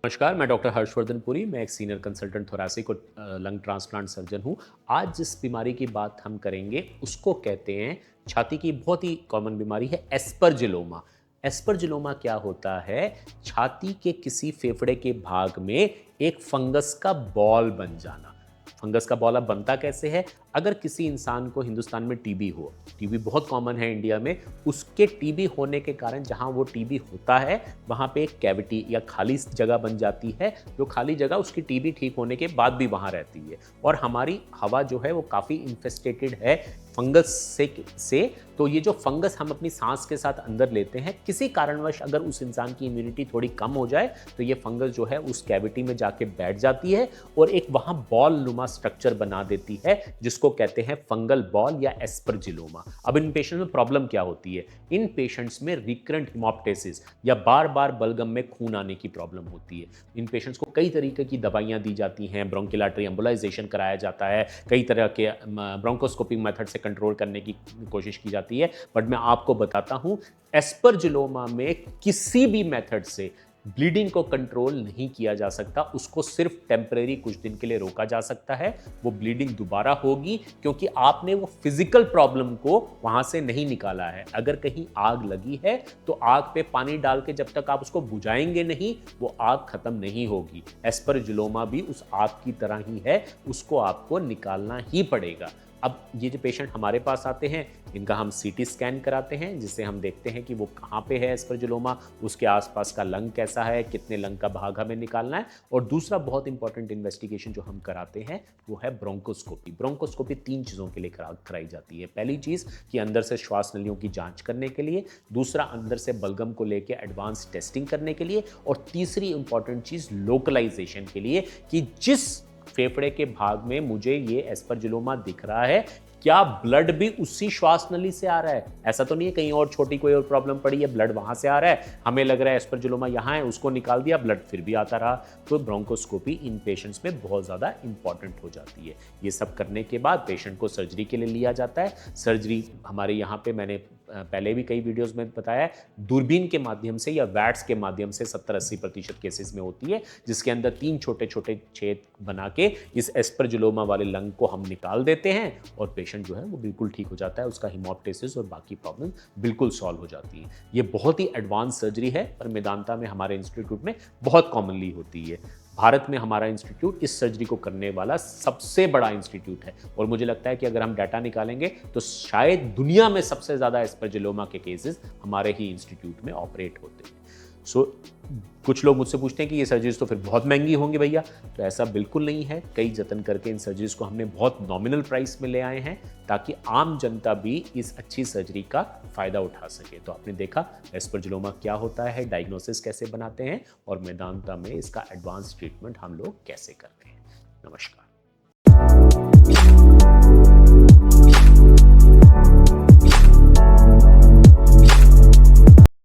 नमस्कार, मैं डॉक्टर हर्षवर्धन पुरी। मैं एक सीनियर कंसल्टेंट थोरैसिक और लंग ट्रांसप्लांट सर्जन हूँ। आज जिस बीमारी की बात हम करेंगे उसको कहते हैं, छाती की बहुत ही कॉमन बीमारी है एस्परजिलोमा। एस्परजिलोमा क्या होता है? छाती के किसी फेफड़े के भाग में एक फंगस का बॉल बन जाना। फंगस का बॉल अब बनता कैसे है? अगर किसी इंसान को हिंदुस्तान में टीबी हो, टीबी बहुत कॉमन है इंडिया में, उसके टीबी होने के कारण जहाँ वो टीबी होता है वहाँ पे एक कैविटी या खाली जगह बन जाती है, जो खाली जगह उसकी टीबी ठीक होने के बाद भी वहाँ रहती है। और हमारी हवा जो है वो काफ़ी इन्फेस्टेटेड है फंगस से। तो ये जो फंगस हम अपनी सांस के साथ अंदर लेते हैं, किसी कारणवश अगर उस इंसान की इम्यूनिटी थोड़ी कम हो जाए तो ये फंगस जो है उस कैविटी में जाके बैठ जाती है और एक वहाँ बॉल नुमा स्ट्रक्चर बना देती है, जिसको कहते हैं फंगल बॉल या एस्परजिलोमा। अब इन पेशेंट में प्रॉब्लम क्या होती है? इन पेशेंट्स में रिकरेंट हिमोप्टेसिस या बार बार बलगम में खून आने की प्रॉब्लम होती है। इन पेशेंट्स को कई तरीके की दवाइयाँ दी जाती हैं, ब्रोंकियोलाटरी एम्बोलाइजेशन कराया जाता है, कई तरह के ब्रोंकोस्कोपी मेथड से कंट्रोल करने की कोशिश की जाती है। बट मैं आपको बताता हूँ, एस्परजिलोमा में किसी भी मेथड से ब्लीडिंग को कंट्रोल नहीं किया जा सकता। उसको सिर्फ टेम्परेरी कुछ दिन के लिए रोका जा सकता है। वो ब्लीडिंग दोबारा होगी क्योंकि आपने वो फिजिकल प्रॉब्लम को वहां से नहीं निकाला है। अगर कहीं आग लगी है तो आग पे पानी डाल के जब तक आप उसको बुझाएंगे नहीं, वो आग खत्म नहीं होगी। एस्परजिलोमा भी उस आग की तरह ही है, उसको आपको निकालना ही पड़ेगा। अब ये जो पेशेंट हमारे पास आते हैं, इनका हम सीटी स्कैन कराते हैं, जिससे हम देखते हैं कि वो कहाँ पे है एस्परजिलोमा, उसके आसपास का लंग कैसा है, कितने लंग का भाग हमें निकालना है। और दूसरा बहुत इंपॉर्टेंट इन्वेस्टिगेशन जो हम कराते हैं वो है ब्रोंकोस्कोपी। ब्रोंकोस्कोपी 3 चीज़ों के लिए कराई जाती है। पहली चीज़ कि अंदर से श्वास नलियों की जांच करने के लिए, दूसरा अंदर से बलगम को लेकर एडवांस टेस्टिंग करने के लिए, और तीसरी इंपॉर्टेंट चीज़ लोकलाइजेशन के लिए कि जिस फेफड़े के भाग में मुझे ये एस्परजिलोमा दिख रहा है, क्या ब्लड भी उसी श्वास नली से आ रहा है? ऐसा तो नहीं है कहीं और छोटी कोई और प्रॉब्लम पड़ी है, ब्लड वहां से आ रहा है, हमें लग रहा है एस्परजिलोमा यहाँ है, उसको निकाल दिया, ब्लड फिर भी आता रहा। तो ब्रोंकोस्कोपी इन पेशेंट्स में बहुत ज़्यादा इंपॉर्टेंट हो जाती है। ये सब करने के बाद पेशेंट को सर्जरी के लिए लिया जाता है। सर्जरी हमारे यहाँ पे मैंने पहले भी कई वीडियोस में बताया है, दूरबीन के माध्यम से या वैट्स के माध्यम से 70-80% केसेस में होती है, जिसके अंदर 3 छोटे छोटे छेद बना के इस एस्परजिलोमा वाले लंग को हम निकाल देते हैं और पेशेंट जो है वो बिल्कुल ठीक हो जाता है। उसका हिमोप्टेसिस और बाकी प्रॉब्लम बिल्कुल सॉल्व हो जाती है। ये बहुत ही एडवांस सर्जरी है, पर मेदांता में हमारे इंस्टीट्यूट में बहुत कॉमनली होती है। भारत में हमारा इंस्टीट्यूट इस सर्जरी को करने वाला सबसे बड़ा इंस्टीट्यूट है और मुझे लगता है कि अगर हम डाटा निकालेंगे तो शायद दुनिया में सबसे ज़्यादा एस्परजिलोमा के केसेस हमारे ही इंस्टीट्यूट में ऑपरेट होते हैं। सो कुछ लोग मुझसे पूछते हैं कि ये सर्जरीज तो फिर बहुत महंगी होंगी भैया, तो ऐसा बिल्कुल नहीं है। कई जतन करके इन सर्जरीज को हमने बहुत नॉमिनल प्राइस में ले आए हैं ताकि आम जनता भी इस अच्छी सर्जरी का फ़ायदा उठा सके। तो आपने देखा एस्परजिलोमा क्या होता है, डायग्नोसिस कैसे बनाते हैं और मेदांता में इसका एडवांस ट्रीटमेंट हम लोग कैसे करते हैं। नमस्कार।